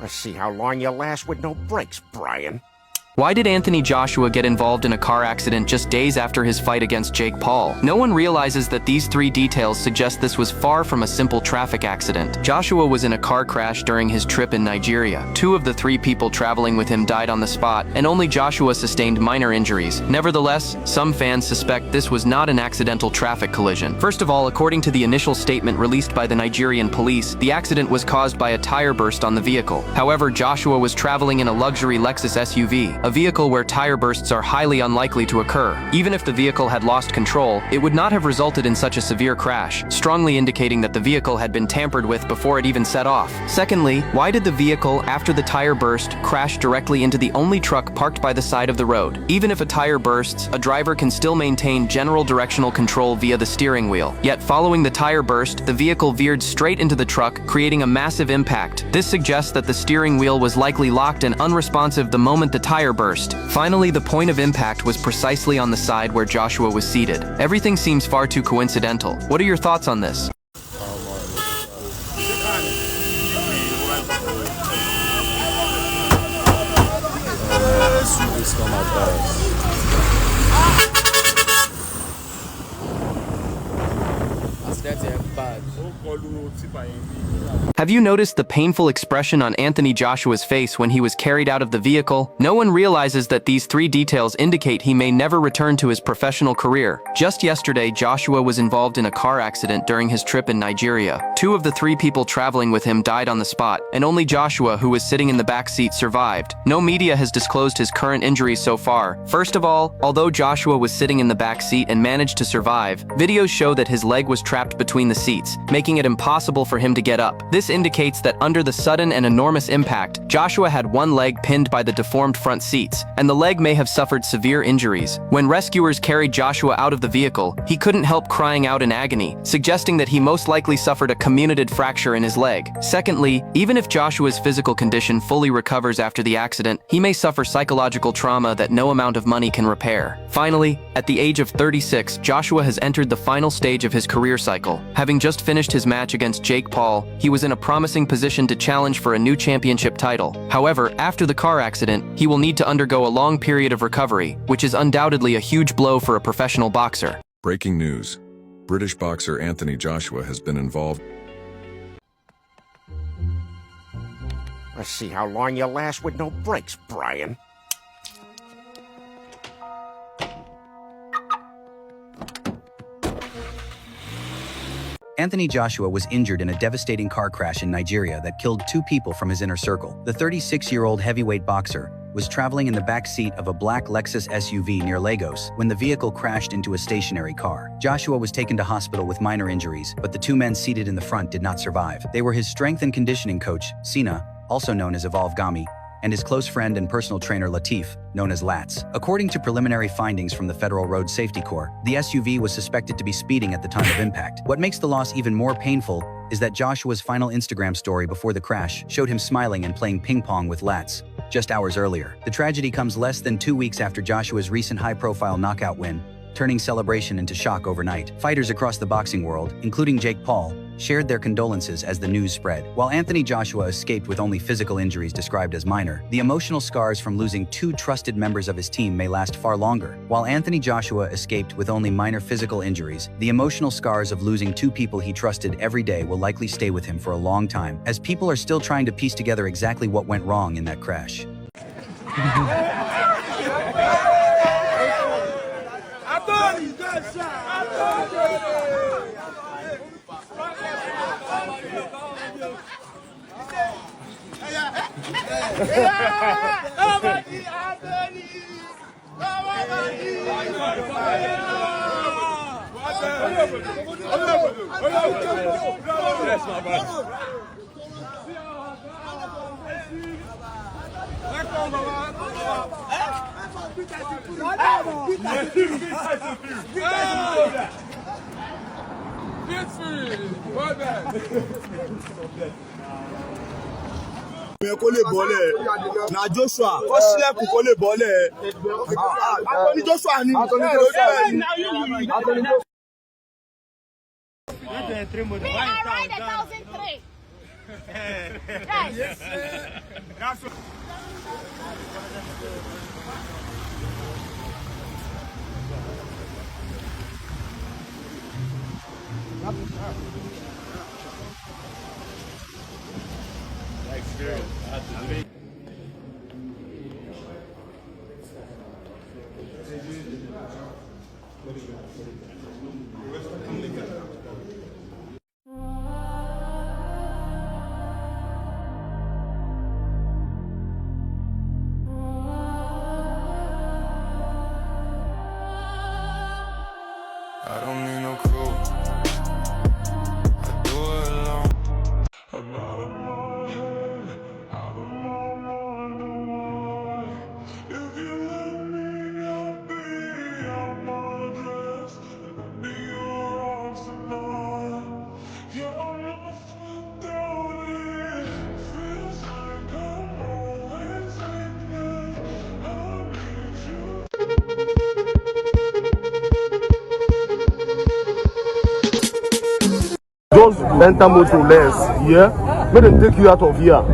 Let's see how long you last with no brakes, Brian. Why did Anthony Joshua get involved in a car accident just days after his fight against Jake Paul? No one realizes that these three details suggest this was far from a simple traffic accident. Joshua was in a car crash during his trip in Nigeria. 2 of the 3 people traveling with him died on the spot, and only Joshua sustained minor injuries. Nevertheless, some fans suspect this was not an accidental traffic collision. First of all, according to the initial statement released by the Nigerian police, the accident was caused by a tire burst on the vehicle. However, Joshua was traveling in a luxury Lexus SUV, a vehicle where tire bursts are highly unlikely to occur. Even if the vehicle had lost control, it would not have resulted in such a severe crash, strongly indicating that the vehicle had been tampered with before it even set off. Secondly, why did the vehicle, after the tire burst, crash directly into the only truck parked by the side of the road? Even if a tire bursts, a driver can still maintain general directional control via the steering wheel. Yet following the tire burst, the vehicle veered straight into the truck, creating a massive impact. This suggests that the steering wheel was likely locked and unresponsive the moment the tire burst. Finally, the point of impact was precisely on the side where Joshua was seated. Everything seems far too coincidental. What are your thoughts on this? Have you noticed the painful expression on Anthony Joshua's face when he was carried out of the vehicle? No one realizes that these 3 details indicate he may never return to his professional career. Just yesterday, Joshua was involved in a car accident during his trip in Nigeria. 2 of the 3 people traveling with him died on the spot, and only Joshua, who was sitting in the back seat, survived. No media has disclosed his current injuries so far. First of all, although Joshua was sitting in the back seat and managed to survive, videos show that his leg was trapped between the seats, making it impossible for him to get up. This indicates that under the sudden and enormous impact, Joshua had one leg pinned by the deformed front seats, and the leg may have suffered severe injuries. When rescuers carried Joshua out of the vehicle, he couldn't help crying out in agony, suggesting that he most likely suffered a comminuted fracture in his leg. Secondly, even if Joshua's physical condition fully recovers after the accident, he may suffer psychological trauma that no amount of money can repair. Finally, at the age of 36, Joshua has entered the final stage of his career cycle. Having just finished his match against Jake Paul, he was in a promising position to challenge for a new championship title. However, after the car accident, he will need to undergo a long period of recovery, which is undoubtedly a huge blow for a professional boxer. Breaking news. British boxer Anthony Joshua has been involved. Let's see how long you last with no brakes, Brian. Anthony Joshua was injured in a devastating car crash in Nigeria that killed 2 people from his inner circle. The 36-year-old heavyweight boxer was traveling in the back seat of a black Lexus SUV near Lagos when the vehicle crashed into a stationary car. Joshua was taken to hospital with minor injuries, but the 2 men seated in the front did not survive. They were his strength and conditioning coach, Sina, also known as Evolve Gami, and his close friend and personal trainer Latif, known as Lats. According to preliminary findings from the Federal Road Safety Corps, the SUV was suspected to be speeding at the time of impact. What makes the loss even more painful is that Joshua's final Instagram story before the crash showed him smiling and playing ping pong with Lats just hours earlier. The tragedy comes less than 2 weeks after Joshua's recent high-profile knockout win, turning celebration into shock overnight. Fighters across the boxing world, including Jake Paul, shared their condolences as the news spread. While Anthony Joshua escaped with only physical injuries described as minor, the emotional scars from losing 2 trusted members of his team may last far longer. While Anthony Joshua escaped with only minor physical injuries, the emotional scars of losing 2 people he trusted every day will likely stay with him for a long time, as people are still trying to piece together exactly what went wrong in that crash. Kó lè bọ́lẹ̀ na Joshua kó sílẹ̀kùn kó lè bọ́lẹ̀ Anthony Joshua ni Yes, sir. That's what. I don't need no crew. I do it alone. If you let me, I'll be on my dress. I'll be your arms tonight. You're lost without it. Feels like I'm always with you. I need you. Just enter motor less, yeah? Make them take you out of here.